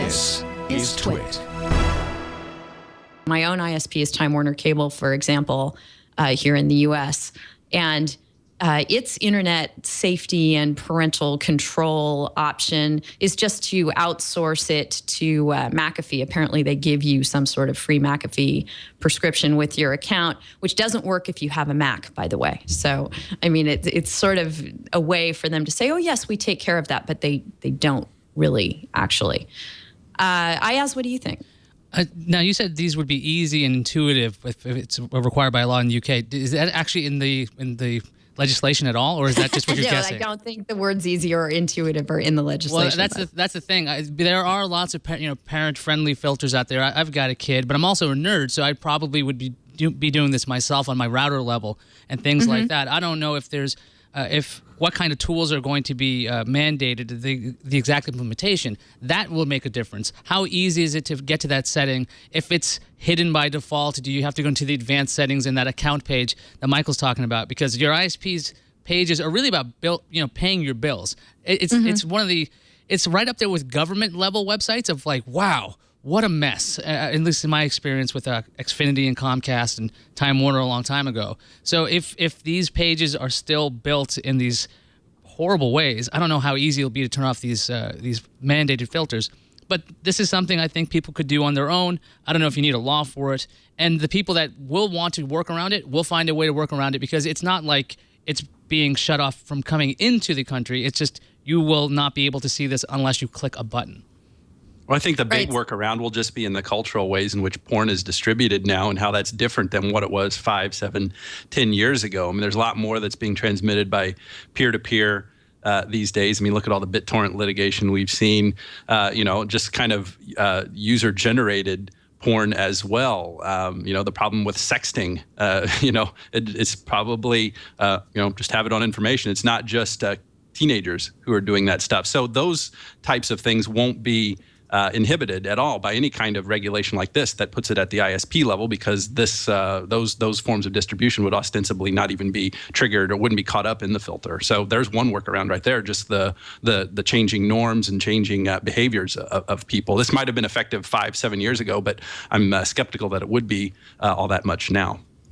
This is TWiT. My own ISP is Time Warner Cable, for example, here in the U.S. And its internet safety and parental control option is just to outsource it to McAfee. Apparently, they give you some sort of free McAfee prescription with your account, which doesn't work if you have a Mac, by the way. So, I mean, it's sort of a way for them to say, oh, yes, we take care of that, but they don't really, actually. Ayaz, what do you think? Now, you said these would be easy and intuitive if it's required by law in the UK. Is that actually in the legislation at all, or is that just what you're No, guessing? I don't think the words easy or intuitive are in the legislation. Well, that's the thing. There are lots of parent-friendly filters out there. I've got a kid, but I'm also a nerd, so I probably would be doing this myself on my router level and things like that. I don't know if there's what kind of tools are going to be mandated, the exact implementation. That will make a difference. How easy is it to get to that setting? If it's hidden by default, do you have to go into the advanced settings in that account page that Michael's talking about? Because your ISP's pages are really about paying your bills. It's right up there with government level websites of like, wow, what a mess, at least in my experience with Xfinity and Comcast and Time Warner a long time ago. So if these pages are still built in these horrible ways, I don't know how easy it'll be to turn off these mandated filters. But this is something I think people could do on their own. I don't know if you need a law for it. And the people that will want to work around it will find a way to work around it, because it's not like it's being shut off from coming into the country. It's just you will not be able to see this unless you click a button. Well, I think the big workaround will just be in the cultural ways in which porn is distributed now and how that's different than what it was 5, 7, 10 years ago. I mean, there's a lot more that's being transmitted by peer-to-peer these days. I mean, look at all the BitTorrent litigation we've seen, just kind of user-generated porn as well. The problem with sexting, it's probably, just have it on information. It's not just teenagers who are doing that stuff. So those types of things won't be inhibited at all by any kind of regulation like this that puts it at the ISP level, because those forms of distribution would ostensibly not even be triggered or wouldn't be caught up in the filter. So there's one workaround right there, just the changing norms and changing behaviors of people. This might have been effective 5, 7 years ago, but I'm skeptical that it would be all that much now.